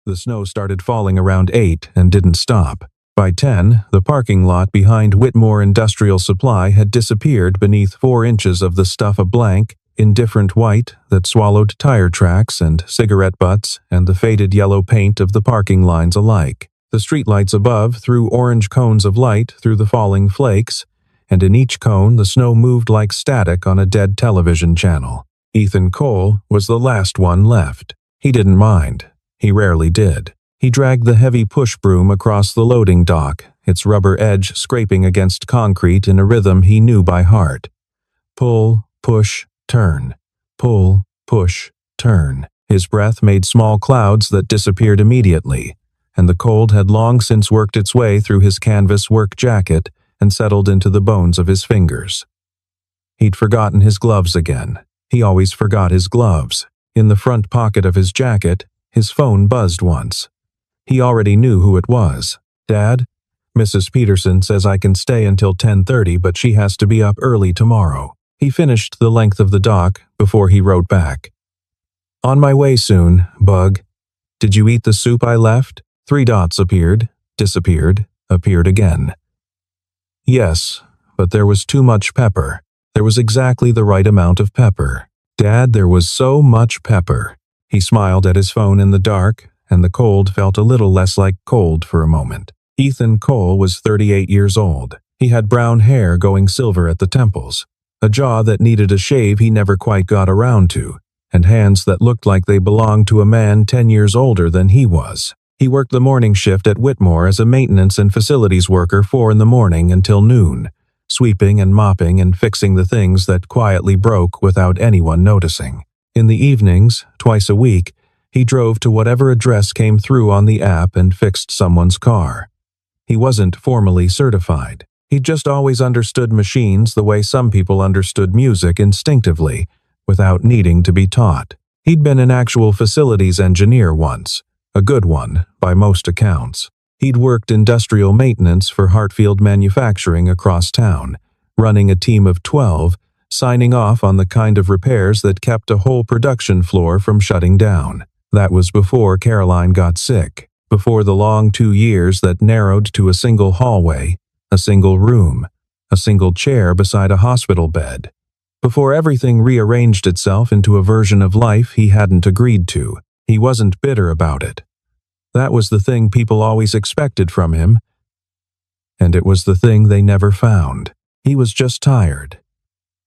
The snow started falling around 8 and didn't stop. By 10, the parking lot behind Whitmore Industrial Supply had disappeared beneath 4 inches of the stuff a blank, indifferent white that swallowed tire tracks and cigarette butts and the faded yellow paint of the parking lines alike. The streetlights above threw orange cones of light through the falling flakes, and in each cone the snow moved like static on a dead television channel. Ethan Cole was the last one left. He didn't mind. He rarely did. He dragged the heavy push broom across the loading dock, its rubber edge scraping against concrete in a rhythm he knew by heart. Pull, push, turn. Pull, push, turn. His breath made small clouds that disappeared immediately, and the cold had long since worked its way through his canvas work jacket and settled into the bones of his fingers. He'd forgotten his gloves again. He always forgot his gloves. In the front pocket of his jacket, his phone buzzed once. He already knew who it was. "Dad, Mrs. Peterson says I can stay until 10:30, but she has to be up early tomorrow." He finished the length of the dock before he wrote back. "On my way soon, Bug. Did you eat the soup I left?" 3 dots appeared, disappeared, appeared again. "Yes, but there was too much pepper. There was exactly the right amount of pepper. Dad, there was so much pepper." He smiled at his phone in the dark, and the cold felt a little less like cold for a moment. Ethan Cole was 38 years old. He had brown hair going silver at the temples, a jaw that needed a shave he never quite got around to, and hands that looked like they belonged to a man 10 years older than he was. He worked the morning shift at Whitmore as a maintenance and facilities worker 4 in the morning until noon, sweeping and mopping and fixing the things that quietly broke without anyone noticing. In the evenings, twice a week, he drove to whatever address came through on the app and fixed someone's car. He wasn't formally certified. He'd just always understood machines the way some people understood music instinctively, without needing to be taught. He'd been an actual facilities engineer once, a good one by most accounts. He'd worked industrial maintenance for Hartfield Manufacturing across town, running a team of 12, signing off on the kind of repairs that kept a whole production floor from shutting down. That was before Caroline got sick, before the long 2 years that narrowed to a single hallway, a single room, a single chair beside a hospital bed, before everything rearranged itself into a version of life he hadn't agreed to. He wasn't bitter about it. That was the thing people always expected from him, and it was the thing they never found. He was just tired.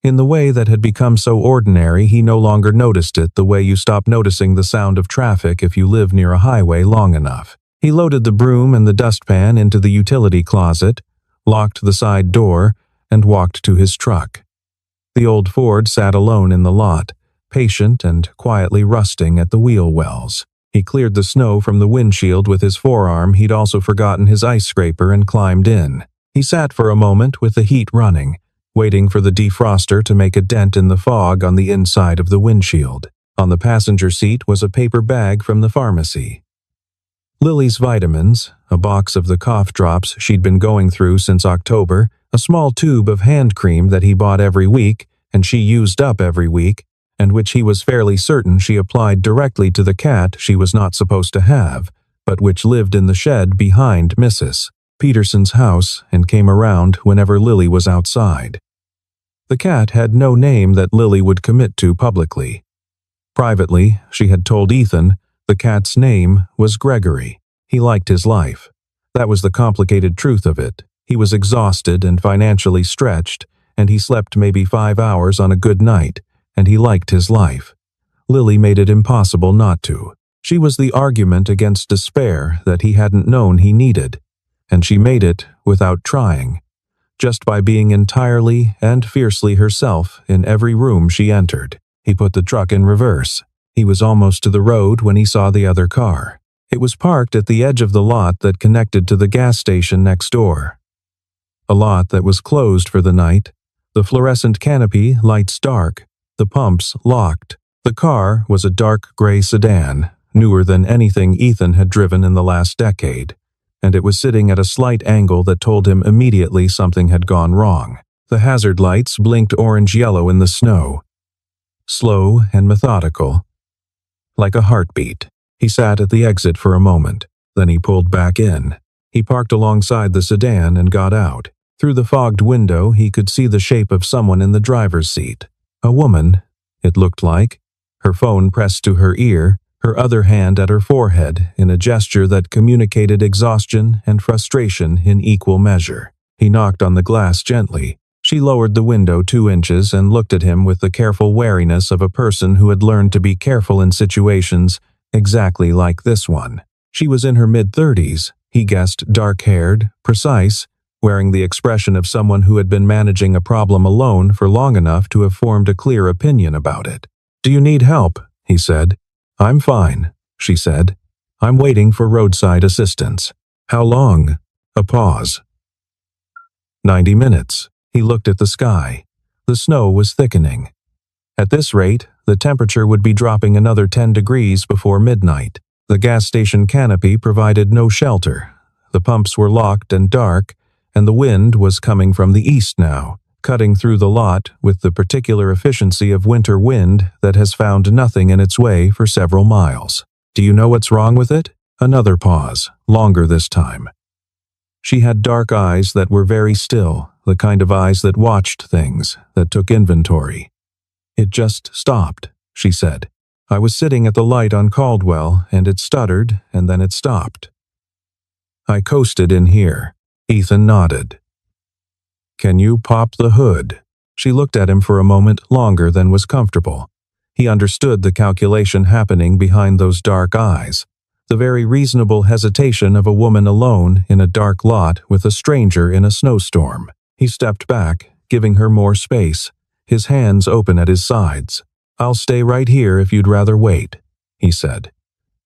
In the way that had become so ordinary, he no longer noticed it the way you stop noticing the sound of traffic if you live near a highway long enough. He loaded the broom and the dustpan into the utility closet, locked the side door, and walked to his truck. The old Ford sat alone in the lot, patient and quietly rusting at the wheel wells. He cleared the snow from the windshield with his forearm. He'd also forgotten his ice scraper and climbed in. He sat for a moment with the heat running, waiting for the defroster to make a dent in the fog on the inside of the windshield. On the passenger seat was a paper bag from the pharmacy. Lily's vitamins, a box of the cough drops she'd been going through since October, a small tube of hand cream that he bought every week and she used up every week, and which he was fairly certain she applied directly to the cat she was not supposed to have, but which lived in the shed behind Mrs. Peterson's house and came around whenever Lily was outside. The cat had no name that Lily would commit to publicly. Privately, she had told Ethan the cat's name was Gregory. He liked his life. That was the complicated truth of it. He was exhausted and financially stretched, and he slept maybe 5 hours on a good night, and he liked his life. Lily made it impossible not to. She was the argument against despair that he hadn't known he needed, and she made it without trying, just by being entirely and fiercely herself in every room she entered. He put the truck in reverse. He was almost to the road when he saw the other car. It was parked at the edge of the lot that connected to the gas station next door. A lot that was closed for the night, the fluorescent canopy lights dark, the pumps locked. The car was a dark gray sedan, newer than anything Ethan had driven in the last decade, and it was sitting at a slight angle that told him immediately something had gone wrong. The hazard lights blinked orange-yellow in the snow, slow and methodical, like a heartbeat. He sat at the exit for a moment. Then he pulled back in. He parked alongside the sedan and got out. Through the fogged window, he could see the shape of someone in the driver's seat. A woman, it looked like, her phone pressed to her ear, her other hand at her forehead in a gesture that communicated exhaustion and frustration in equal measure. He knocked on the glass gently. She lowered the window 2 inches and looked at him with the careful wariness of a person who had learned to be careful in situations exactly like this one. She was in her mid-30s, he guessed, dark-haired, precise, wearing the expression of someone who had been managing a problem alone for long enough to have formed a clear opinion about it. "Do you need help?" he said. "I'm fine," she said. "I'm waiting for roadside assistance." "How long?" A pause. 90 minutes. He looked at the sky. The snow was thickening. At this rate, the temperature would be dropping another 10 degrees before midnight. The gas station canopy provided no shelter. The pumps were locked and dark, and the wind was coming from the east now, cutting through the lot with the particular efficiency of winter wind that has found nothing in its way for several miles. "Do you know what's wrong with it?" Another pause, longer this time. She had dark eyes that were very still, the kind of eyes that watched things, that took inventory. "It just stopped," she said. "I was sitting at the light on Caldwell, and it stuttered, and then it stopped. I coasted in here." Ethan nodded. "Can you pop the hood?" She looked at him for a moment longer than was comfortable. He understood the calculation happening behind those dark eyes, the very reasonable hesitation of a woman alone in a dark lot with a stranger in a snowstorm. He stepped back, giving her more space, his hands open at his sides. "I'll stay right here if you'd rather wait," he said.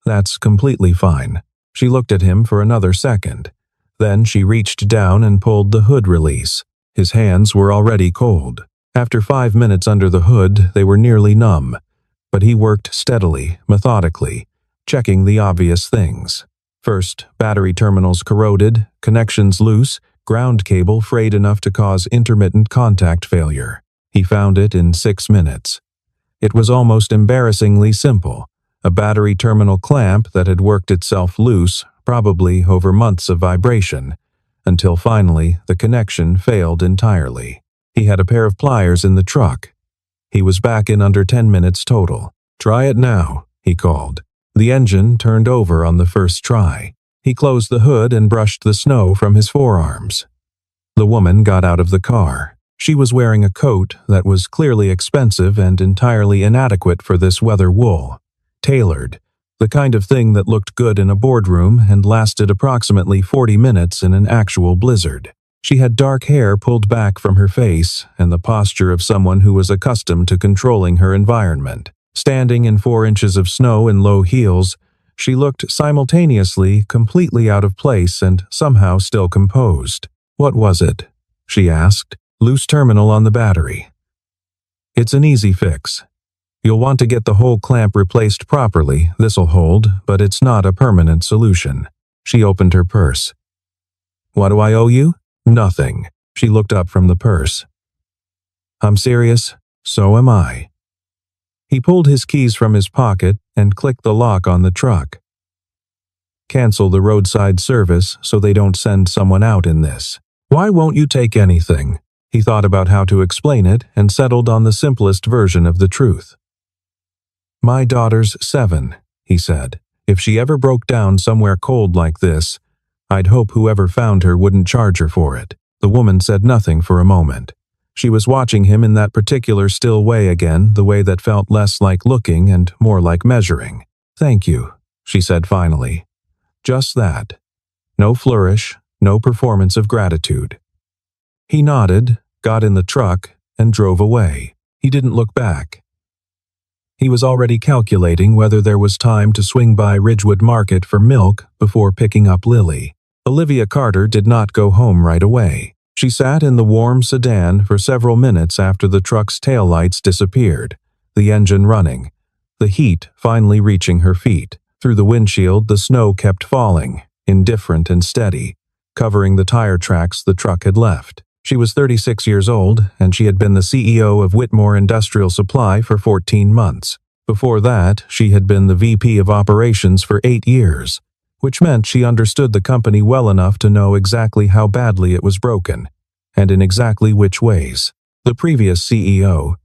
"That's completely fine." She looked at him for another second. Then she reached down and pulled the hood release. His hands were already cold. After 5 minutes under the hood, they were nearly numb. But he worked steadily, methodically, checking the obvious things. First, battery terminals corroded, connections loose, ground cable frayed enough to cause intermittent contact failure. He found it in 6 minutes. It was almost embarrassingly simple. A battery terminal clamp that had worked itself loose, probably over months of vibration, until finally the connection failed entirely. He had a pair of pliers in the truck. He was back in under 10 minutes total. "Try it now," he called. The engine turned over on the first try. He closed the hood and brushed the snow from his forearms. The woman got out of the car. She was wearing a coat that was clearly expensive and entirely inadequate for this weather wool. Tailored, the kind of thing that looked good in a boardroom and lasted approximately 40 minutes in an actual blizzard. She had dark hair pulled back from her face and the posture of someone who was accustomed to controlling her environment. Standing in 4 inches of snow in low heels, she looked simultaneously completely out of place and somehow still composed. "What was it?" she asked. "Loose terminal on the battery. It's an easy fix. You'll want to get the whole clamp replaced properly. This'll hold, but it's not a permanent solution." She opened her purse. "What do I owe you?" "Nothing." She looked up from the purse. "I'm serious. So am I." He pulled his keys from his pocket and clicked the lock on the truck. "Cancel the roadside service so they don't send someone out in this." "Why won't you take anything?" He thought about how to explain it and settled on the simplest version of the truth. "My daughter's 7, he said. "If she ever broke down somewhere cold like this, I'd hope whoever found her wouldn't charge her for it." The woman said nothing for a moment. She was watching him in that particular still way again, the way that felt less like looking and more like measuring. "Thank you," she said finally. Just that. No flourish, no performance of gratitude. He nodded, got in the truck, and drove away. He didn't look back. He was already calculating whether there was time to swing by Ridgewood Market for milk before picking up Lily. Olivia Carter did not go home right away. She sat in the warm sedan for several minutes after the truck's taillights disappeared, the engine running, the heat finally reaching her feet. Through the windshield, the snow kept falling, indifferent and steady, covering the tire tracks the truck had left. She was 36 years old, and she had been the CEO of Whitmore Industrial Supply for 14 months. Before that, she had been the VP of operations for 8 years, which meant she understood the company well enough to know exactly how badly it was broken, and in exactly which ways. The previous CEO,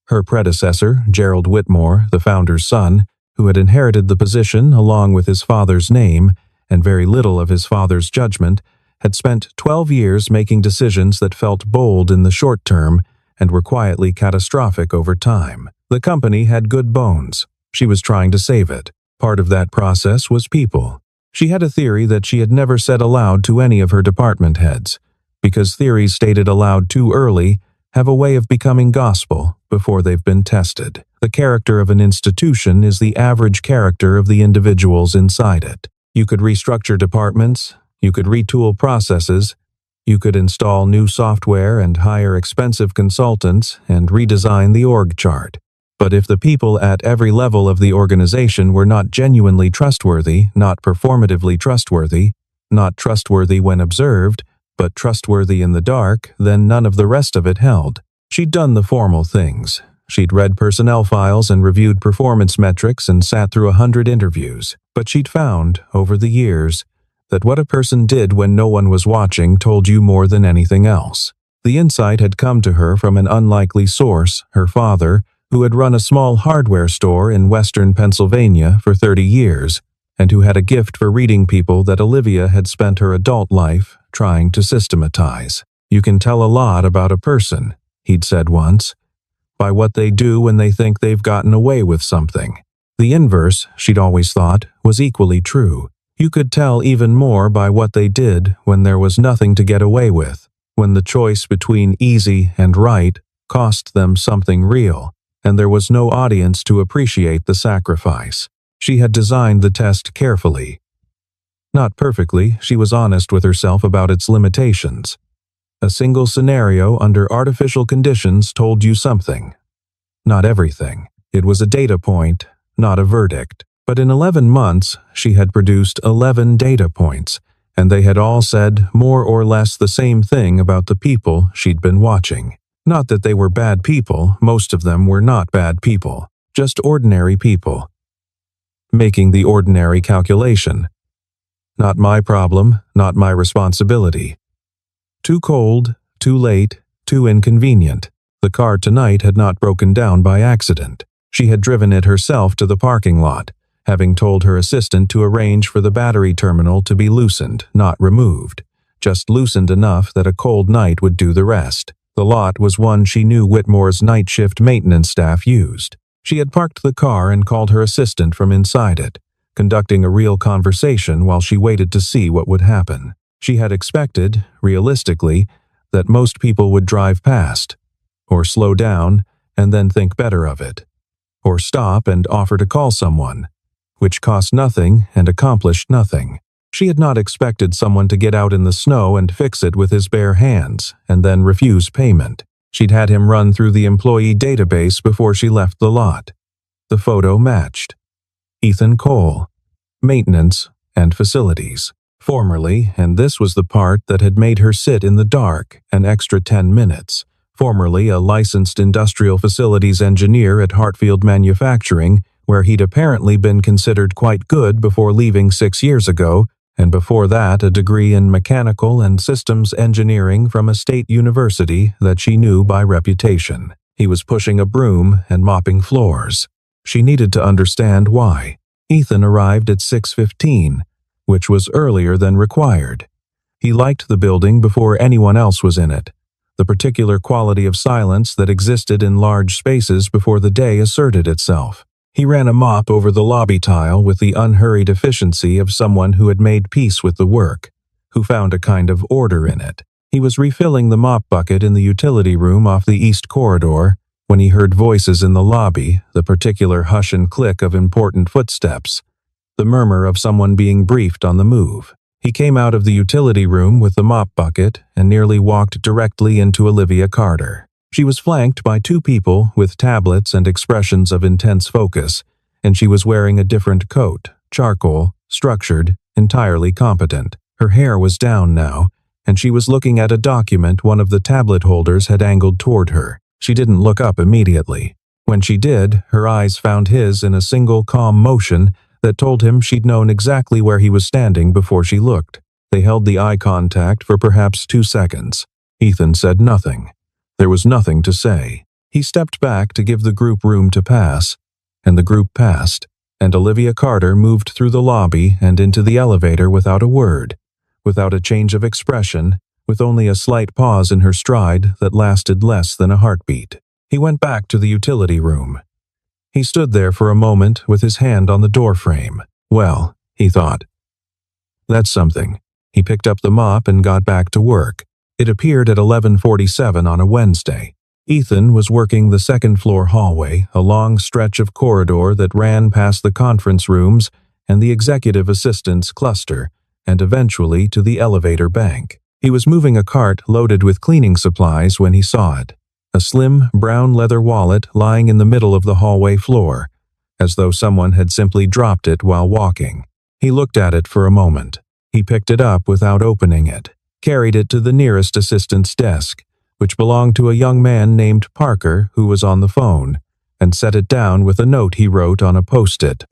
her predecessor, Gerald Whitmore, the founder's son, who had inherited the position along with his father's name and very little of his father's judgment, had spent 12 years making decisions that felt bold in the short term and were quietly catastrophic over time. The company had good bones. She was trying to save it. Part of that process was people. She had a theory that she had never said aloud to any of her department heads, because theories stated aloud too early have a way of becoming gospel before they've been tested. The character of an institution is the average character of the individuals inside it. You could restructure departments, you could retool processes, you could install new software and hire expensive consultants and redesign the org chart. But if the people at every level of the organization were not genuinely trustworthy, not performatively trustworthy, not trustworthy when observed, but trustworthy in the dark, then none of the rest of it held. She'd done the formal things. She'd read personnel files and reviewed performance metrics and sat through 100 interviews. But she'd found, over the years, that what a person did when no one was watching told you more than anything else. The insight had come to her from an unlikely source, her father, who had run a small hardware store in western Pennsylvania for 30 years, and who had a gift for reading people that Olivia had spent her adult life trying to systematize. You can tell a lot about a person, he'd said once, by what they do when they think they've gotten away with something. The inverse, she'd always thought, was equally true. You could tell even more by what they did when there was nothing to get away with, when the choice between easy and right cost them something real, and there was no audience to appreciate the sacrifice. She had designed the test carefully. Not perfectly, she was honest with herself about its limitations. A single scenario under artificial conditions told you something. Not everything. It was a data point, not a verdict. But in 11 months, she had produced 11 data points, and they had all said more or less the same thing about the people she'd been watching. Not that they were bad people, most of them were not bad people, just ordinary people. Making the ordinary calculation. Not my problem, not my responsibility. Too cold, too late, too inconvenient. The car tonight had not broken down by accident. She had driven it herself to the parking lot, having told her assistant to arrange for the battery terminal to be loosened, not removed. Just loosened enough that a cold night would do the rest. The lot was one she knew Whitmore's night shift maintenance staff used. She had parked the car and called her assistant from inside it, conducting a real conversation while she waited to see what would happen. She had expected, realistically, that most people would drive past, or slow down and then think better of it, or stop and offer to call someone, which cost nothing and accomplished nothing. She had not expected someone to get out in the snow and fix it with his bare hands and then refuse payment. She'd had him run through the employee database before she left the lot. The photo matched. Ethan Cole, maintenance and facilities. Formerly, and this was the part that had made her sit in the dark an extra 10 minutes, formerly a licensed industrial facilities engineer at Hartfield Manufacturing, where he'd apparently been considered quite good before leaving 6 years ago, and before that a degree in mechanical and systems engineering from a state university that she knew by reputation. He was pushing a broom and mopping floors. She needed to understand why. Ethan arrived at 6:15, which was earlier than required. He liked the building before anyone else was in it, the particular quality of silence that existed in large spaces before the day asserted itself. He ran a mop over the lobby tile with the unhurried efficiency of someone who had made peace with the work, who found a kind of order in it. He was refilling the mop bucket in the utility room off the east corridor when he heard voices in the lobby, the particular hush and click of important footsteps, the murmur of someone being briefed on the move. He came out of the utility room with the mop bucket and nearly walked directly into Olivia Carter. She was flanked by two people with tablets and expressions of intense focus, and she was wearing a different coat, charcoal, structured, entirely competent. Her hair was down now, and she was looking at a document one of the tablet holders had angled toward her. She didn't look up immediately. When she did, her eyes found his in a single calm motion that told him she'd known exactly where he was standing before she looked. They held the eye contact for perhaps 2 seconds. Ethan said nothing. There was nothing to say. He stepped back to give the group room to pass, and the group passed, and Olivia Carter moved through the lobby and into the elevator without a word, without a change of expression, with only a slight pause in her stride that lasted less than a heartbeat. He went back to the utility room. He stood there for a moment with his hand on the doorframe. Well, he thought, that's something. He picked up the mop and got back to work. It appeared at 11:47 on a Wednesday. Ethan was working the second-floor hallway, a long stretch of corridor that ran past the conference rooms and the executive assistants cluster, and eventually to the elevator bank. He was moving a cart loaded with cleaning supplies when he saw it. A slim, brown leather wallet lying in the middle of the hallway floor, as though someone had simply dropped it while walking. He looked at it for a moment. He picked it up without opening it, carried it to the nearest assistant's desk, which belonged to a young man named Parker who was on the phone, and set it down with a note he wrote on a post-it.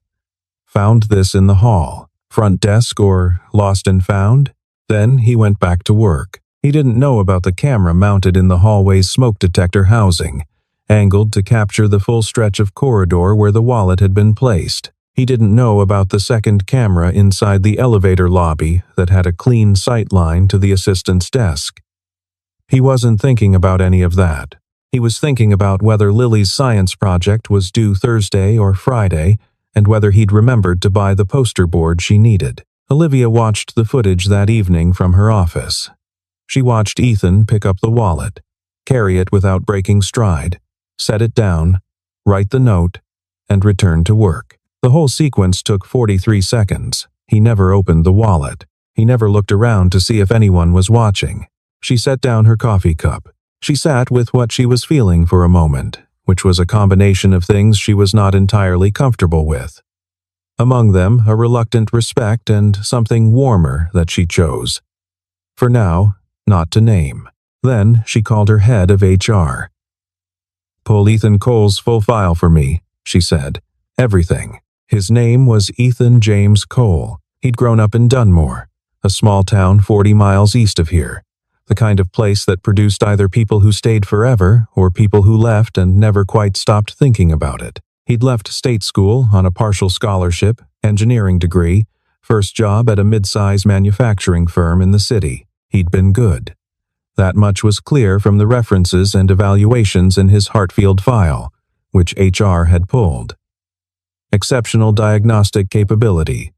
Found this in the hall. Front desk or lost and found? Then he went back to work. He didn't know about the camera mounted in the hallway's smoke detector housing, angled to capture the full stretch of corridor where the wallet had been placed. He didn't know about the second camera inside the elevator lobby that had a clean sight line to the assistant's desk. He wasn't thinking about any of that. He was thinking about whether Lily's science project was due Thursday or Friday, and whether he'd remembered to buy the poster board she needed. Olivia watched the footage that evening from her office. She watched Ethan pick up the wallet, carry it without breaking stride, set it down, write the note, and return to work. The whole sequence took 43 seconds. He never opened the wallet. He never looked around to see if anyone was watching. She set down her coffee cup. She sat with what she was feeling for a moment, which was a combination of things she was not entirely comfortable with. Among them, a reluctant respect and something warmer that she chose, for now, not to name. Then she called her head of HR. "Pull Ethan Cole's full file for me," she said. Everything. His name was Ethan James Cole. He'd grown up in Dunmore, a small town 40 miles east of here, the kind of place that produced either people who stayed forever or people who left and never quite stopped thinking about it. He'd left state school on a partial scholarship, engineering degree, first job at a mid-size manufacturing firm in the city. He'd been good. That much was clear from the references and evaluations in his Hartfield file, which HR had pulled. Exceptional diagnostic capability.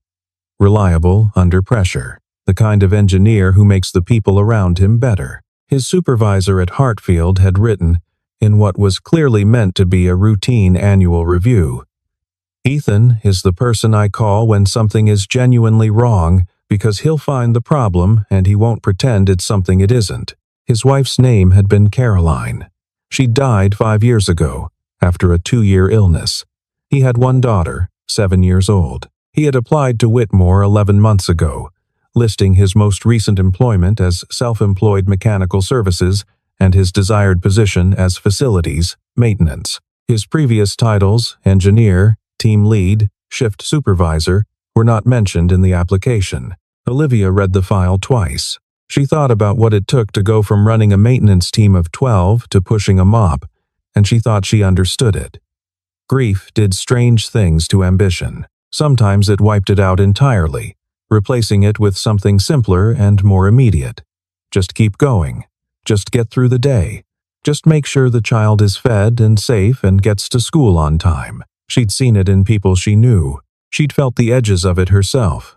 Reliable under pressure. The kind of engineer who makes the people around him better. His supervisor at Hartfield had written, in what was clearly meant to be a routine annual review, "Ethan is the person I call when something is genuinely wrong because he'll find the problem and he won't pretend it's something it isn't." His wife's name had been Caroline. She died 5 years ago, after a 2-year illness. He had one daughter, 7 years old. He had applied to Whitmore 11 months ago, listing his most recent employment as self-employed mechanical services and his desired position as facilities maintenance. His previous titles, engineer, team lead, shift supervisor, were not mentioned in the application. Olivia read the file twice. She thought about what it took to go from running a maintenance team of 12 to pushing a mop, and she thought she understood it. Grief did strange things to ambition. Sometimes it wiped it out entirely, replacing it with something simpler and more immediate. Just keep going. Just get through the day. Just make sure the child is fed and safe and gets to school on time. She'd seen it in people she knew. She'd felt the edges of it herself.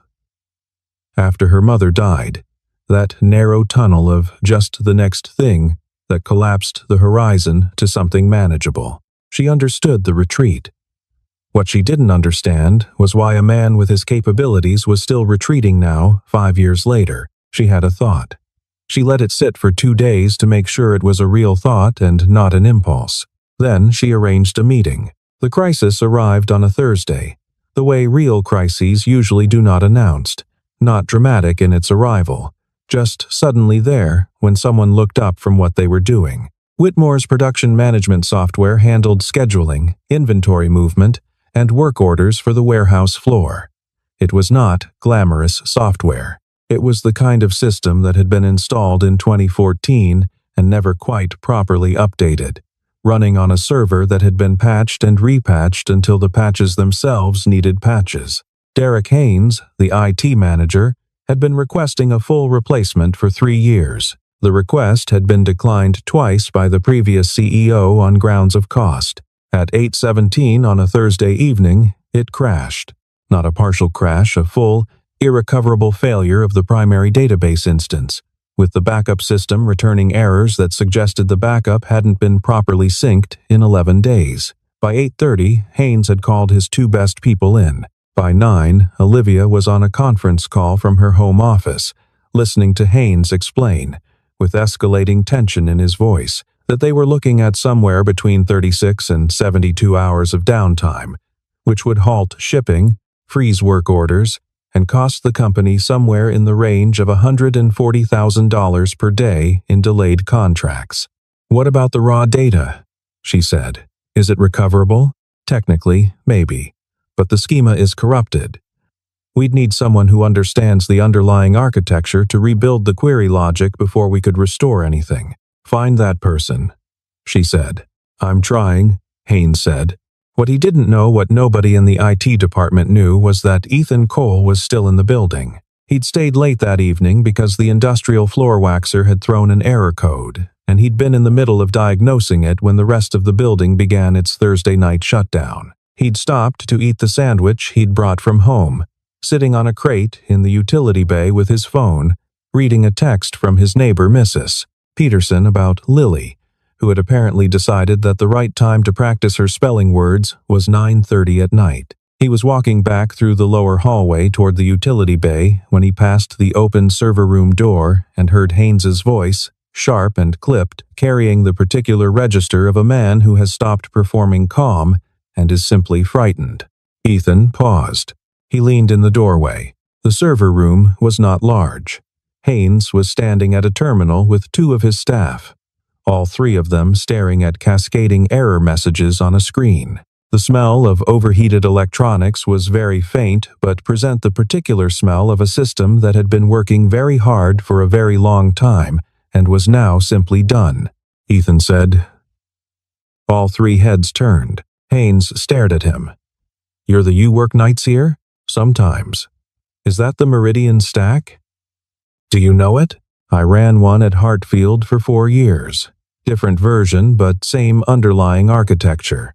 After her mother died, that narrow tunnel of just the next thing that collapsed the horizon to something manageable. She understood the retreat. What she didn't understand was why a man with his capabilities was still retreating now, 5 years later. She had a thought. She let it sit for 2 days to make sure it was a real thought and not an impulse. Then she arranged a meeting. The crisis arrived on a Thursday, the way real crises usually do, not announced, not dramatic in its arrival, just suddenly there when someone looked up from what they were doing. Whitmore's production management software handled scheduling, inventory movement, and work orders for the warehouse floor. It was not glamorous software. It was the kind of system that had been installed in 2014 and never quite properly updated, running on a server that had been patched and repatched until the patches themselves needed patches. Derek Haynes, the IT manager, had been requesting a full replacement for 3 years. The request had been declined twice by the previous CEO on grounds of cost. At 8:17 on a Thursday evening, it crashed. Not a partial crash, a full, irrecoverable failure of the primary database instance, with the backup system returning errors that suggested the backup hadn't been properly synced in 11 days. By 8:30, Haynes had called his 2 best people in. By 9, Olivia was on a conference call from her home office, listening to Haynes explain, with escalating tension in his voice, that they were looking at somewhere between 36 and 72 hours of downtime, which would halt shipping, freeze work orders, and cost the company somewhere in the range of $140,000 per day in delayed contracts. "What about the raw data?" she said. "Is it recoverable?" "Technically, maybe. But the schema is corrupted. We'd need someone who understands the underlying architecture to rebuild the query logic before we could restore anything. Find that person," she said. "I'm trying," Haynes said. What he didn't know, what nobody in the IT department knew, was that Ethan Cole was still in the building. He'd stayed late that evening because the industrial floor waxer had thrown an error code, and he'd been in the middle of diagnosing it when the rest of the building began its Thursday night shutdown. He'd stopped to eat the sandwich he'd brought from home, sitting on a crate in the utility bay with his phone, reading a text from his neighbor Mrs. Peterson about Lily, who had apparently decided that the right time to practice her spelling words was 9:30 at night. He was walking back through the lower hallway toward the utility bay when he passed the open server room door and heard Haynes's voice, sharp and clipped, carrying the particular register of a man who has stopped performing calm and is simply frightened. Ethan paused. He leaned in the doorway. The server room was not large. Haynes was standing at a terminal with 2 of his staff, all 3 of them staring at cascading error messages on a screen. The smell of overheated electronics was very faint, but present the particular smell of a system that had been working very hard for a very long time and was now simply done. Ethan said. All 3 heads turned. Haynes stared at him. "You're the you work nights here?" "Sometimes." "Is that the Meridian stack?" "Do you know it?" "I ran one at Hartfield for 4 years. Different version, but same underlying architecture."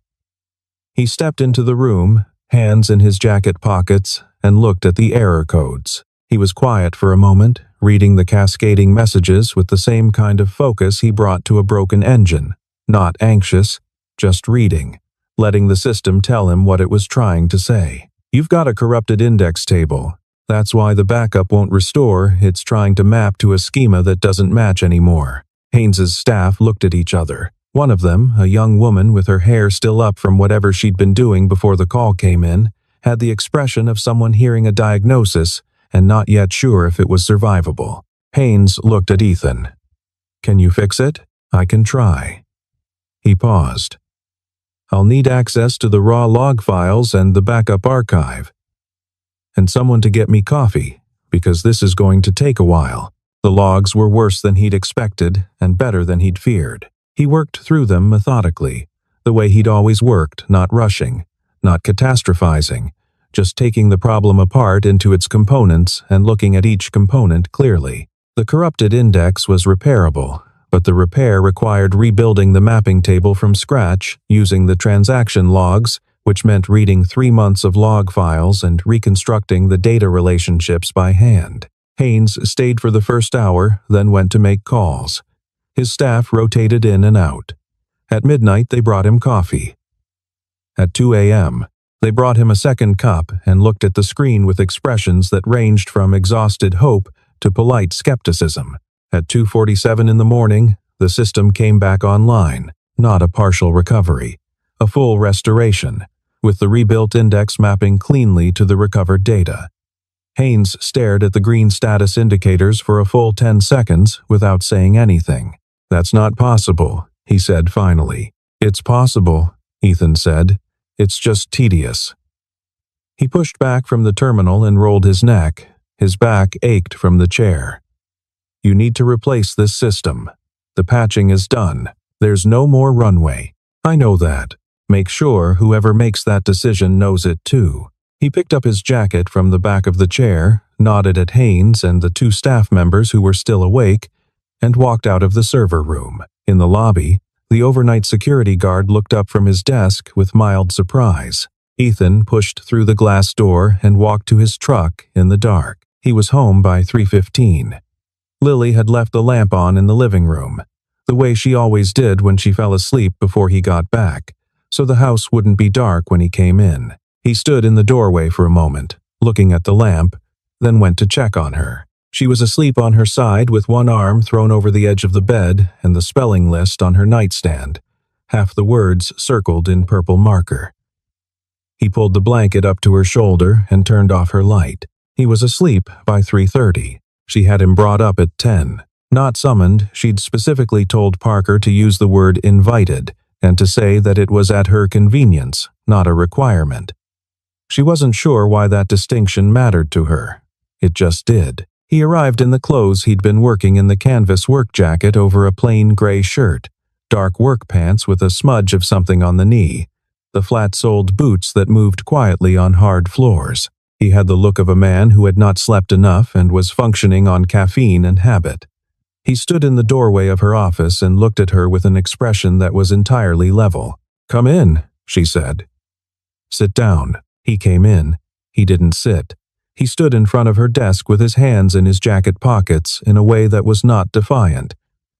He stepped into the room, hands in his jacket pockets, and looked at the error codes. He was quiet for a moment, reading the cascading messages with the same kind of focus he brought to a broken engine. Not anxious, just reading, letting the system tell him what it was trying to say. "You've got a corrupted index table. That's why the backup won't restore. It's trying to map to a schema that doesn't match anymore." Haynes's staff looked at each other. One of them, a young woman with her hair still up from whatever she'd been doing before the call came in, had the expression of someone hearing a diagnosis and not yet sure if it was survivable. Haynes looked at Ethan. "Can you fix it?" "I can try." He paused. "I'll need access to the raw log files and the backup archive. And someone to get me coffee, because this is going to take a while." The logs were worse than he'd expected and better than he'd feared. He worked through them methodically, the way he'd always worked, not rushing, not catastrophizing, just taking the problem apart into its components and looking at each component clearly. The corrupted index was repairable, but the repair required rebuilding the mapping table from scratch using the transaction logs, which meant reading 3 months of log files and reconstructing the data relationships by hand. Haynes stayed for the first hour, then went to make calls. His staff rotated in and out. At midnight, they brought him coffee. At 2 a.m., they brought him a second cup and looked at the screen with expressions that ranged from exhausted hope to polite skepticism. At 2:47 in the morning, the system came back online, not a partial recovery, a full restoration, with the rebuilt index mapping cleanly to the recovered data. Haynes stared at the green status indicators for a full 10 seconds without saying anything. "That's not possible," he said finally. It's possible, Ethan said. It's just tedious. He pushed back from the terminal and rolled his neck. His back ached from the chair. You need to replace this system. The patching is done. There's no more runway. I know that. Make sure whoever makes that decision knows it too. He picked up his jacket from the back of the chair, nodded at Haynes and the 2 staff members who were still awake, and walked out of the server room. In the lobby, the overnight security guard looked up from his desk with mild surprise. Ethan pushed through the glass door and walked to his truck in the dark. He was home by 3:15. Lily had left the lamp on in the living room, the way she always did when she fell asleep before he got back, so the house wouldn't be dark when he came in. He stood in the doorway for a moment, looking at the lamp, then went to check on her. She was asleep on her side with one arm thrown over the edge of the bed and the spelling list on her nightstand, half the words circled in purple marker. He pulled the blanket up to her shoulder and turned off her light. He was asleep by 3:30. She had him brought up at 10. Not summoned, she'd specifically told Parker to use the word invited and to say that it was at her convenience, not a requirement. She wasn't sure why that distinction mattered to her. It just did. He arrived in the clothes he'd been working in, the canvas work jacket over a plain gray shirt, dark work pants with a smudge of something on the knee, the flat-soled boots that moved quietly on hard floors. He had the look of a man who had not slept enough and was functioning on caffeine and habit. He stood in the doorway of her office and looked at her with an expression that was entirely level. "Come in," she said. "Sit down." He came in. He didn't sit. He stood in front of her desk with his hands in his jacket pockets in a way that was not defiant,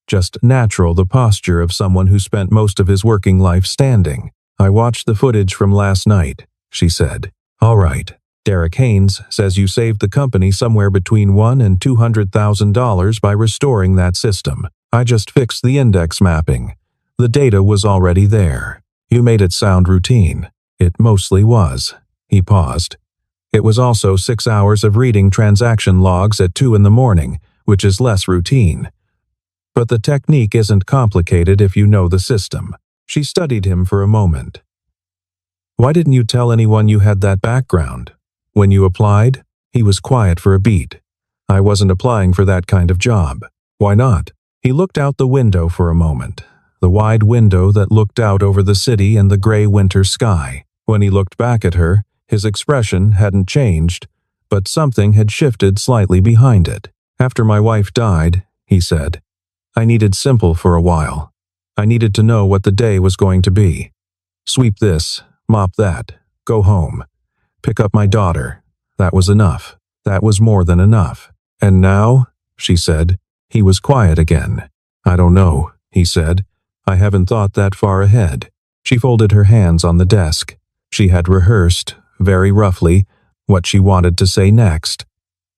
just natural, the posture of someone who spent most of his working life standing. "I watched the footage from last night," she said. "All right. Derek Haynes says you saved the company somewhere between $1 and $200,000 by restoring that system. I just fixed the index mapping. The data was already there. You made it sound routine. It mostly was." He paused. "It was also 6 hours of reading transaction logs at 2 in the morning, which is less routine. But the technique isn't complicated if you know the system." She studied him for a moment. "Why didn't you tell anyone you had that background? When you applied?" He was quiet for a beat. "I wasn't applying for that kind of job." "Why not?" He looked out the window for a moment, the wide window that looked out over the city and the gray winter sky. When he looked back at her, his expression hadn't changed, but something had shifted slightly behind it. "After my wife died," he said, "I needed simple for a while. I needed to know what the day was going to be. Sweep this, mop that, go home, pick up my daughter. That was enough. That was more than enough. And now," she said. He was quiet again. "I don't know," he said. "I haven't thought that far ahead." She folded her hands on the desk. She had rehearsed, very roughly, what she wanted to say next.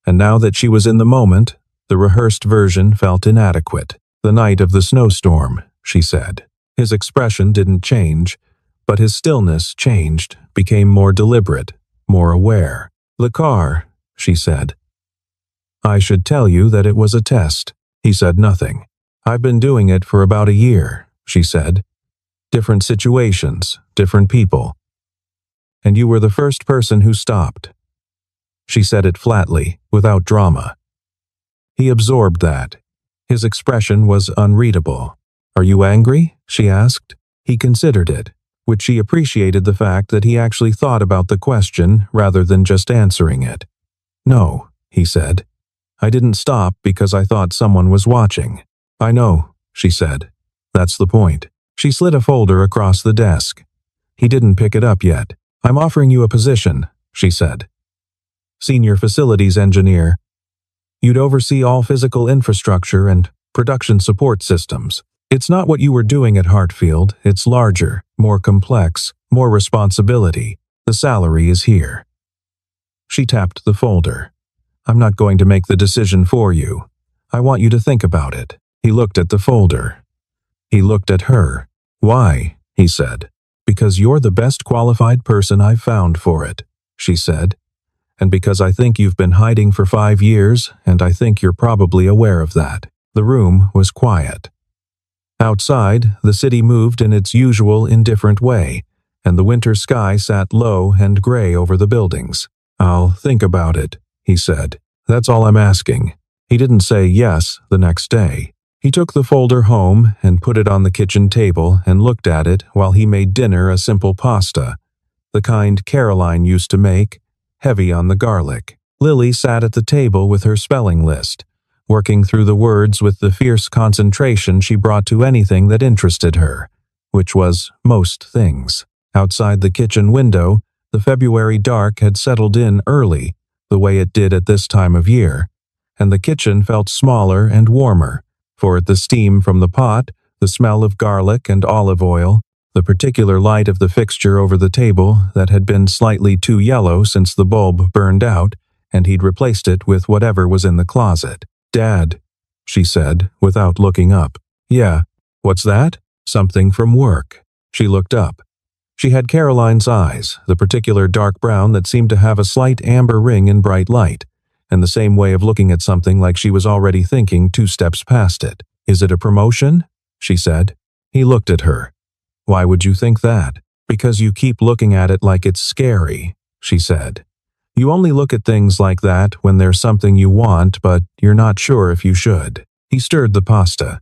And now that she was in the moment, the rehearsed version felt inadequate. "The night of the snowstorm," she said. His expression didn't change, but his stillness changed, became more deliberate, more aware. "The car," she said. "I should tell you that it was a test." He said nothing. "I've been doing it for about a year," she said. "Different situations, different people. And you were the first person who stopped." She said it flatly, without drama. He absorbed that. His expression was unreadable. "Are you angry?" she asked. He considered it, which she appreciated, the fact that he actually thought about the question rather than just answering it. "No," he said. "I didn't stop because I thought someone was watching." "I know," she said. "That's the point." She slid a folder across the desk. He didn't pick it up yet. "I'm offering you a position," she said. "Senior facilities engineer. You'd oversee all physical infrastructure and production support systems. It's not what you were doing at Hartfield. It's larger, more complex, more responsibility. The salary is here." She tapped the folder. "I'm not going to make the decision for you. I want you to think about it." He looked at the folder. He looked at her. "Why?" he said. "Because you're the best qualified person I've found for it," she said. "And because I think you've been hiding for 5 years, and I think you're probably aware of that." The room was quiet. Outside, the city moved in its usual indifferent way, and the winter sky sat low and gray over the buildings. "I'll think about it," he said. "That's all I'm asking." He didn't say yes the next day. He took the folder home and put it on the kitchen table and looked at it while he made dinner a simple pasta, the kind Caroline used to make, heavy on the garlic. Lily sat at the table with her spelling list, working through the words with the fierce concentration she brought to anything that interested her, which was most things. Outside the kitchen window, the February dark had settled in early, the way it did at this time of year, and the kitchen felt smaller and warmer, for the steam from the pot, the smell of garlic and olive oil, the particular light of the fixture over the table that had been slightly too yellow since the bulb burned out, and he'd replaced it with whatever was in the closet. "Dad," she said, without looking up. "Yeah, what's that?" "Something from work." She looked up. She had Caroline's eyes, the particular dark brown that seemed to have a slight amber ring in bright light, and the same way of looking at something like she was already thinking 2 steps past it. "Is it a promotion?" she said. He looked at her. "Why would you think that?" "Because you keep looking at it like it's scary," she said. "You only look at things like that when there's something you want, but you're not sure if you should." He stirred the pasta.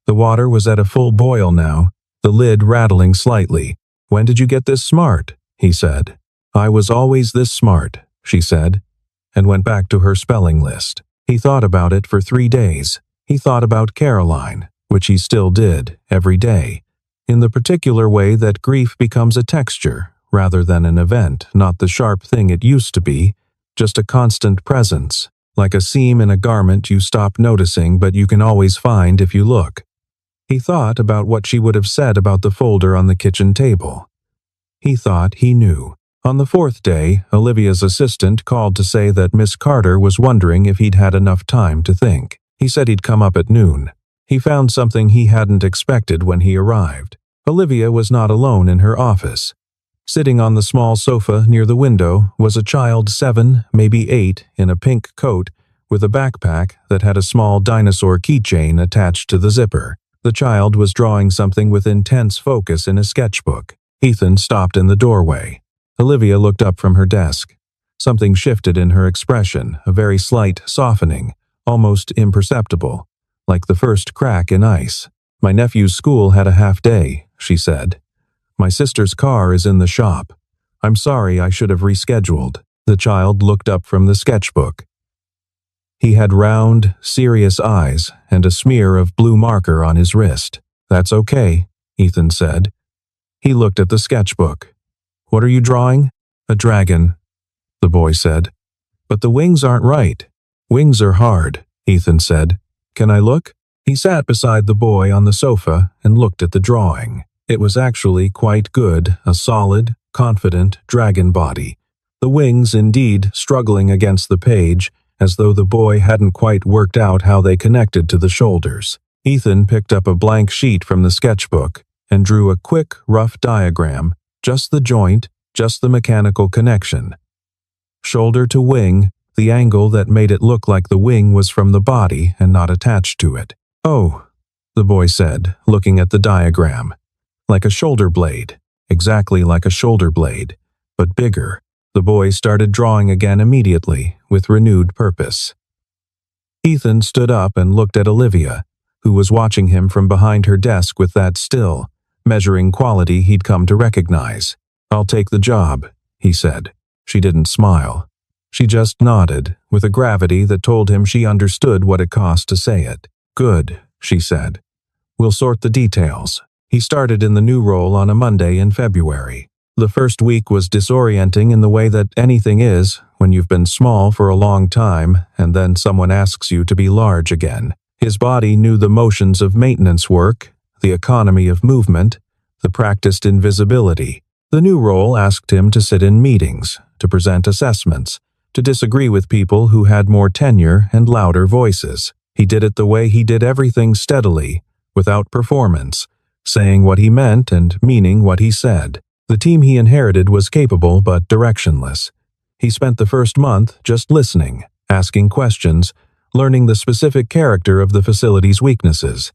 The water was at a full boil now, the lid rattling slightly. "When did you get this smart?" he said. "I was always this smart," she said, and went back to her spelling list. He thought about it for 3 days. He thought about Caroline, which he still did, every day, in the particular way that grief becomes a texture, rather than an event, not the sharp thing it used to be, just a constant presence, like a seam in a garment you stop noticing but you can always find if you look. He thought about what she would have said about the folder on the kitchen table. He thought he knew. On the 4th day, Olivia's assistant called to say that Miss Carter was wondering if he'd had enough time to think. He said he'd come up at noon. He found something he hadn't expected when he arrived. Olivia was not alone in her office. Sitting on the small sofa near the window was a child 7, maybe 8, in a pink coat with a backpack that had a small dinosaur keychain attached to the zipper. The child was drawing something with intense focus in a sketchbook. Ethan stopped in the doorway. Olivia looked up from her desk. Something shifted in her expression, a very slight softening, almost imperceptible, like the first crack in ice. "My nephew's school had a half day," she said. "My sister's car is in the shop. I'm sorry, I should have rescheduled." The child looked up from the sketchbook. He had round, serious eyes and a smear of blue marker on his wrist. "That's okay," Ethan said. He looked at the sketchbook. "What are you drawing?" "A dragon," the boy said. "But the wings aren't right." "Wings are hard," Ethan said. "Can I look?" He sat beside the boy on the sofa and looked at the drawing. It was actually quite good, a solid, confident dragon body. The wings, indeed, struggling against the page, as though the boy hadn't quite worked out how they connected to the shoulders. Ethan picked up a blank sheet from the sketchbook and drew a quick, rough diagram, just the joint, just the mechanical connection. Shoulder to wing, the angle that made it look like the wing was from the body and not attached to it. "Oh," the boy said, looking at the diagram. "Like a shoulder blade, exactly like a shoulder blade, but bigger." The boy started drawing again immediately, with renewed purpose. Ethan stood up and looked at Olivia, who was watching him from behind her desk with that still, measuring quality he'd come to recognize. "I'll take the job," he said. She didn't smile. She just nodded, with a gravity that told him she understood what it cost to say it. "Good," she said. "We'll sort the details." He started in the new role on a Monday in February. The first week was disorienting in the way that anything is when you've been small for a long time and then someone asks you to be large again. His body knew the motions of maintenance work, the economy of movement, the practiced invisibility. The new role asked him to sit in meetings, to present assessments, to disagree with people who had more tenure and louder voices. He did it the way he did everything, steadily, without performance, saying what he meant and meaning what he said. The team he inherited was capable but directionless. He spent the first month just listening, asking questions, learning the specific character of the facility's weaknesses.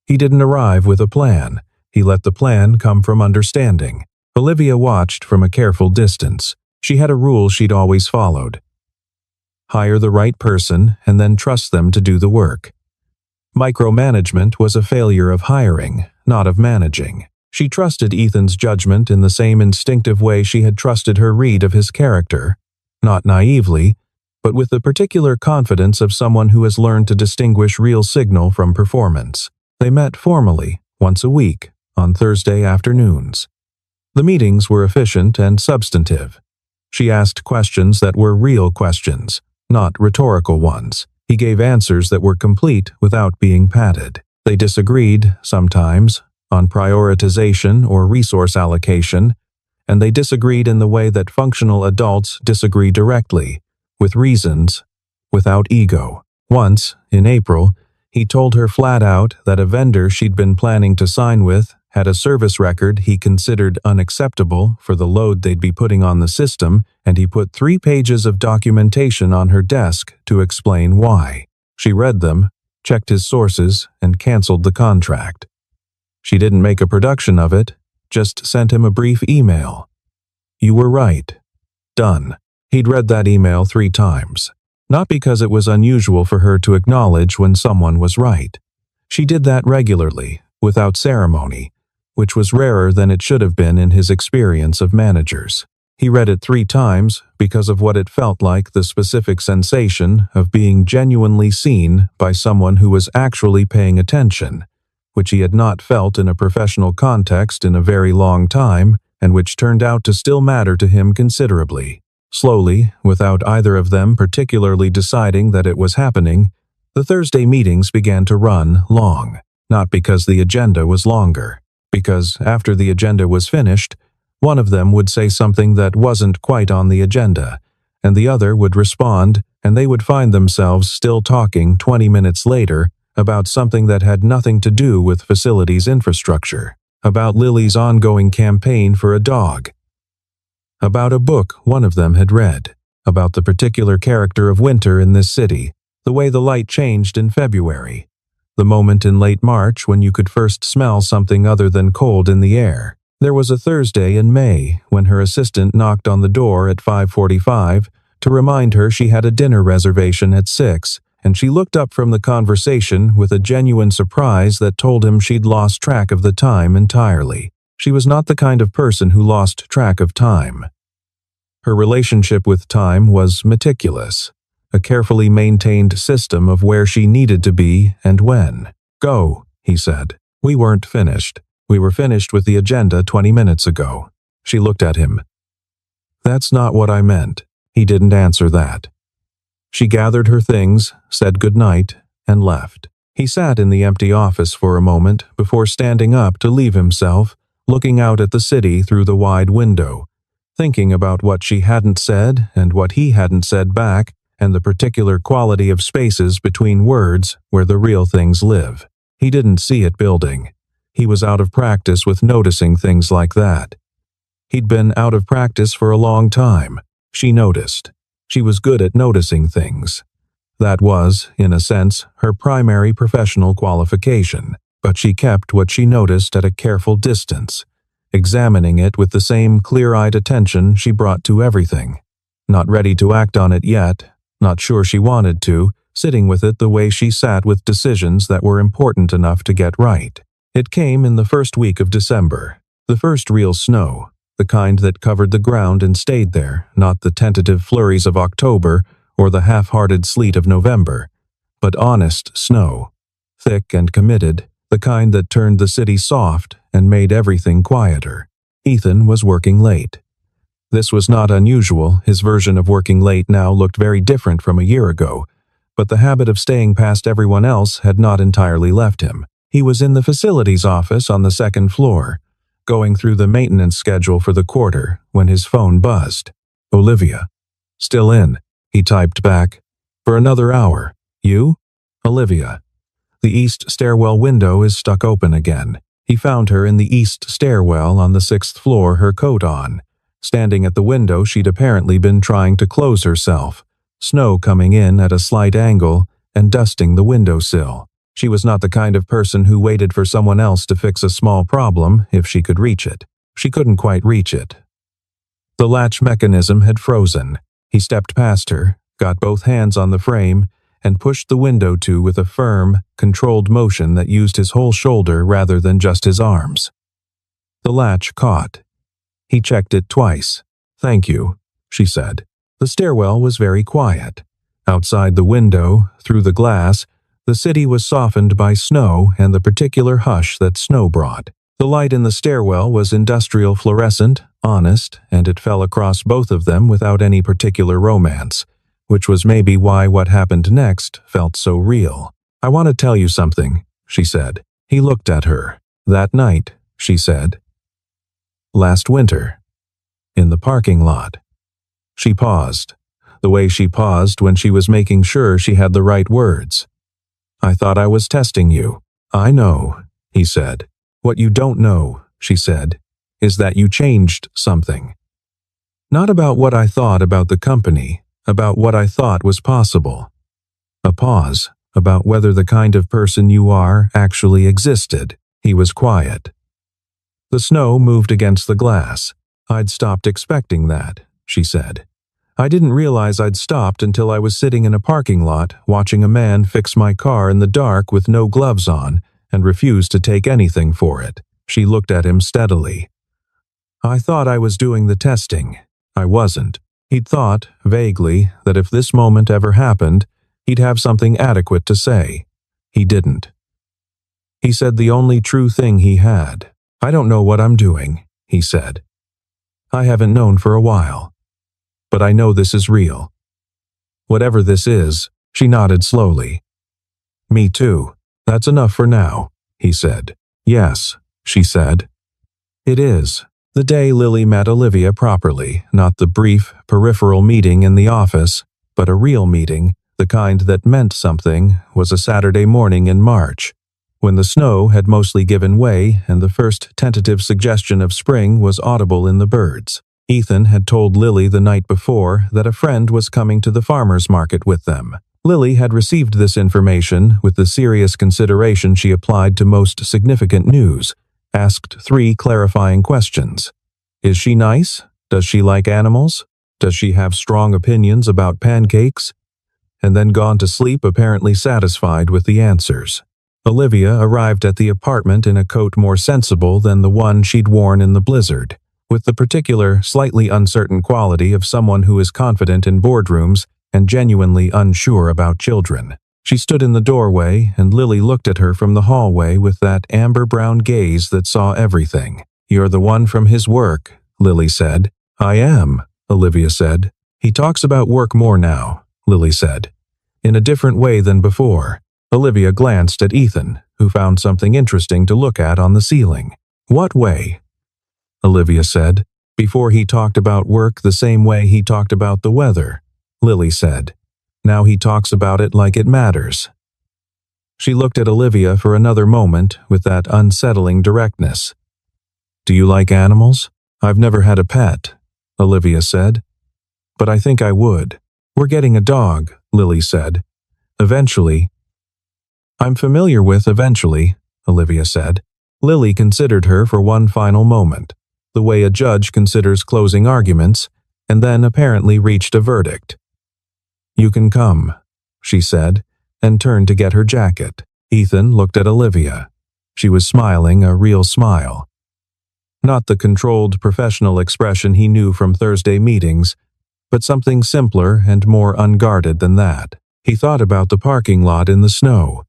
He didn't arrive with a plan. He let the plan come from understanding. Olivia watched from a careful distance. She had a rule she'd always followed. Hire the right person and then trust them to do the work. Micromanagement was a failure of hiring, not of managing. She trusted Ethan's judgment in the same instinctive way she had trusted her read of his character, not naively, but with the particular confidence of someone who has learned to distinguish real signal from performance. They met formally, once a week, on Thursday afternoons. The meetings were efficient and substantive. She asked questions that were real questions, not rhetorical ones. He gave answers that were complete without being padded. They disagreed, sometimes, on prioritization or resource allocation, and they disagreed in the way that functional adults disagree directly, with reasons, without ego. Once, in April, he told her flat out that a vendor she'd been planning to sign with had a service record he considered unacceptable for the load they'd be putting on the system, and he put 3 pages of documentation on her desk to explain why. She read them, checked his sources, and canceled the contract. She didn't make a production of it, just sent him a brief email. "You were right. Done." He'd read that email 3 times. Not because it was unusual for her to acknowledge when someone was right. She did that regularly, without ceremony, which was rarer than it should have been in his experience of managers. He read it 3 times because of what it felt like, the specific sensation of being genuinely seen by someone who was actually paying attention, which he had not felt in a professional context in a very long time, and which turned out to still matter to him considerably. Slowly, without either of them particularly deciding that it was happening, the Thursday meetings began to run long, not because the agenda was longer, because after the agenda was finished, one of them would say something that wasn't quite on the agenda, and the other would respond, and they would find themselves still talking 20 minutes later about something that had nothing to do with facilities infrastructure, about Lily's ongoing campaign for a dog, about a book one of them had read, about the particular character of winter in this city, the way the light changed in February, the moment in late March when you could first smell something other than cold in the air. There was a Thursday in May when her assistant knocked on the door at 5:45 to remind her she had a dinner reservation at 6, and she looked up from the conversation with a genuine surprise that told him she'd lost track of the time entirely. She was not the kind of person who lost track of time. Her relationship with time was meticulous, a carefully maintained system of where she needed to be and when. "Go," he said. "We weren't finished. We were finished with the agenda 20 minutes ago." She looked at him. "That's not what I meant." He didn't answer that. She gathered her things, said goodnight, and left. He sat in the empty office for a moment before standing up to leave himself, looking out at the city through the wide window, thinking about what she hadn't said and what he hadn't said back, and the particular quality of spaces between words where the real things live. He didn't see it building. He was out of practice with noticing things like that. He'd been out of practice for a long time. She noticed. She was good at noticing things. That was, in a sense, her primary professional qualification, but she kept what she noticed at a careful distance, examining it with the same clear-eyed attention she brought to everything. Not ready to act on it yet, not sure she wanted to, sitting with it the way she sat with decisions that were important enough to get right. It came in the first week of December, the first real snow, the kind that covered the ground and stayed there, not the tentative flurries of October or the half-hearted sleet of November, but honest snow, thick and committed, the kind that turned the city soft and made everything quieter. Ethan was working late. This was not unusual. His version of working late now looked very different from a year ago, but the habit of staying past everyone else had not entirely left him. He was in the facilities office on the 2nd floor, going through the maintenance schedule for the quarter, when his phone buzzed. "Olivia." "Still in," he typed back. "For another hour. You?" "Olivia." "The east stairwell window is stuck open again." He found her in the east stairwell on the 6th floor, her coat on. Standing at the window, she'd apparently been trying to close herself, snow coming in at a slight angle and dusting the windowsill. She was not the kind of person who waited for someone else to fix a small problem if she could reach it. She couldn't quite reach it. The latch mechanism had frozen. He stepped past her, got both hands on the frame, and pushed the window to with a firm, controlled motion that used his whole shoulder rather than just his arms. The latch caught. He checked it twice. "Thank you," she said. The stairwell was very quiet. Outside the window, through the glass, the city was softened by snow and the particular hush that snow brought. The light in the stairwell was industrial fluorescent, honest, and it fell across both of them without any particular romance, which was maybe why what happened next felt so real. "I want to tell you something," she said. He looked at her. "That night," she said. "Last winter. In the parking lot." She paused, the way she paused when she was making sure she had the right words. "I thought I was testing you." "I know," he said. "What you don't know," she said, "is that you changed something. Not about what I thought about the company, about what I thought was possible." A pause, about whether the kind of person you are actually existed. He was quiet. The snow moved against the glass. "I'd stopped expecting that," she said. "I didn't realize I'd stopped until I was sitting in a parking lot watching a man fix my car in the dark with no gloves on and refused to take anything for it." She looked at him steadily. "I thought I was doing the testing. I wasn't." He'd thought, vaguely, that if this moment ever happened, he'd have something adequate to say. He didn't. He said the only true thing he had. "I don't know what I'm doing," he said. "I haven't known for a while. But I know this is real. Whatever this is," she nodded slowly. "Me too. That's enough for now," he said. "Yes," she said. "It is." The day Lily met Olivia properly, not the brief, peripheral meeting in the office, but a real meeting, the kind that meant something, was a Saturday morning in March, when the snow had mostly given way and the first tentative suggestion of spring was audible in the birds. Ethan had told Lily the night before that a friend was coming to the farmer's market with them. Lily had received this information with the serious consideration she applied to most significant news, asked 3 clarifying questions. Is she nice? Does she like animals? Does she have strong opinions about pancakes? And then gone to sleep apparently satisfied with the answers. Olivia arrived at the apartment in a coat more sensible than the one she'd worn in the blizzard, with the particular, slightly uncertain quality of someone who is confident in boardrooms and genuinely unsure about children. She stood in the doorway, and Lily looked at her from the hallway with that amber-brown gaze that saw everything. "You're the one from his work," Lily said. "I am," Olivia said. "He talks about work more now," Lily said. "In a different way than before." Olivia glanced at Ethan, who found something interesting to look at on the ceiling. "What way?" Olivia said. "Before he talked about work the same way he talked about the weather," Lily said. "Now he talks about it like it matters." She looked at Olivia for another moment with that unsettling directness. "Do you like animals?" "I've never had a pet," Olivia said. "But I think I would." "We're getting a dog," Lily said. "Eventually." "I'm familiar with eventually," Olivia said. Lily considered her for one final moment, the way a judge considers closing arguments, and then apparently reached a verdict. "You can come," she said, and turned to get her jacket. Ethan looked at Olivia. She was smiling a real smile. Not the controlled professional expression he knew from Thursday meetings, but something simpler and more unguarded than that. He thought about the parking lot in the snow.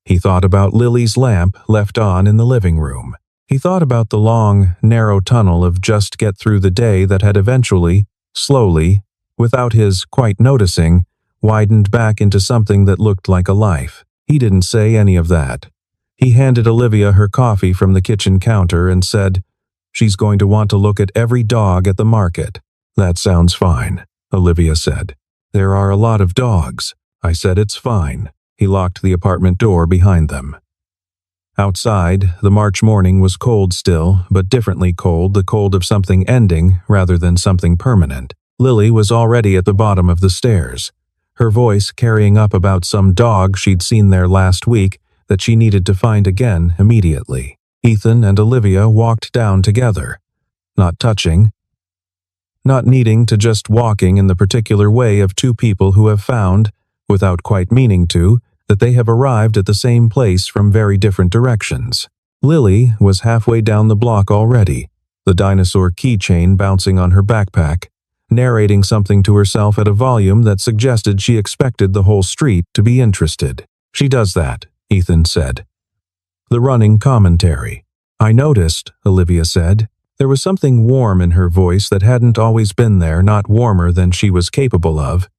He thought about Lily's lamp left on in the living room. He thought about the long, narrow tunnel of just get through the day that had eventually, slowly, without his quite noticing, widened back into something that looked like a life. He didn't say any of that. He handed Olivia her coffee from the kitchen counter and said, "She's going to want to look at every dog at the market." "That sounds fine," Olivia said. "There are a lot of dogs." I said, "It's fine." He locked the apartment door behind them. Outside, the March morning was cold still, but differently cold, the cold of something ending rather than something permanent. Lily was already at the bottom of the stairs, her voice carrying up about some dog she'd seen there last week that she needed to find again immediately. Ethan and Olivia walked down together, not touching, not needing to, just walking in the particular way of two people who have found, without quite meaning to, that they have arrived at the same place from very different directions. Lily was halfway down the block already, the dinosaur keychain bouncing on her backpack, narrating something to herself at a volume that suggested she expected the whole street to be interested. "She does that," Ethan said. The running commentary. "I noticed," Olivia said. There was something warm in her voice that hadn't always been there, not warmer than she was capable of,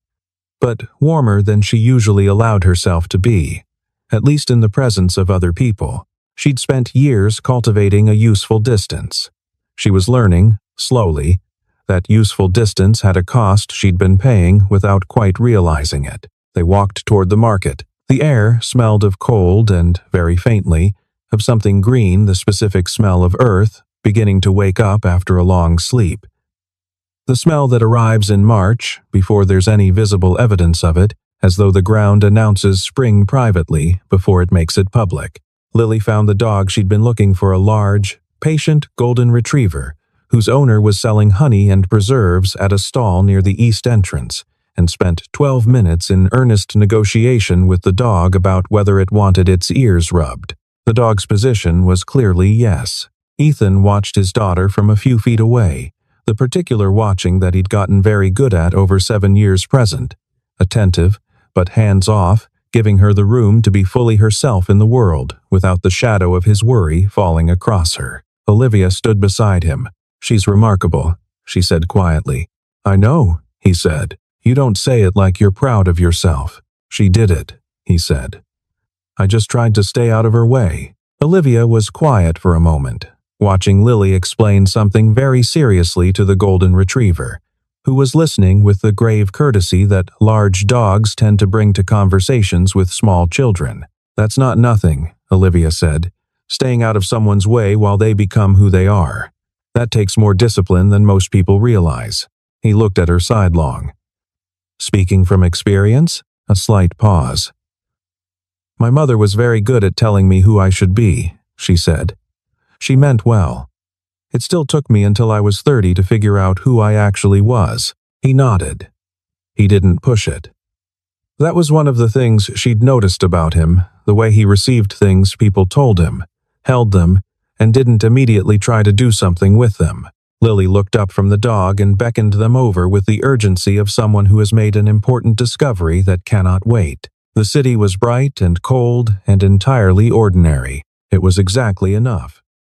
but warmer than she usually allowed herself to be, at least in the presence of other people. She'd spent years cultivating a useful distance. She was learning, slowly, that useful distance had a cost she'd been paying without quite realizing it. They walked toward the market. The air smelled of cold and, very faintly, of something green, the specific smell of earth, beginning to wake up after a long sleep. The smell that arrives in March, before there's any visible evidence of it, as though the ground announces spring privately before it makes it public. Lily found the dog she'd been looking for, a large, patient golden retriever, whose owner was selling honey and preserves at a stall near the east entrance, and spent 12 minutes in earnest negotiation with the dog about whether it wanted its ears rubbed. The dog's position was clearly yes. Ethan watched his daughter from a few feet away, the particular watching that he'd gotten very good at over 7 years present, attentive, but hands-off, giving her the room to be fully herself in the world, without the shadow of his worry falling across her. Olivia stood beside him. "She's remarkable," she said quietly. "I know," he said. "You don't say it like you're proud of yourself." "She did it," he said. "I just tried to stay out of her way." Olivia was quiet for a moment, watching Lily explain something very seriously to the golden retriever, who was listening with the grave courtesy that large dogs tend to bring to conversations with small children. "That's not nothing," Olivia said, "staying out of someone's way while they become who they are. That takes more discipline than most people realize." He looked at her sidelong. "Speaking from experience?" A slight pause. "My mother was very good at telling me who I should be," she said. "She meant well. It still took me until I was 30 to figure out who I actually was." He nodded. He didn't push it. That was one of the things she'd noticed about him, the way he received things people told him, held them, and didn't immediately try to do something with them. Lily looked up from the dog and beckoned them over with the urgency of someone who has made an important discovery that cannot wait. The city was bright and cold and entirely ordinary. It was exactly enough.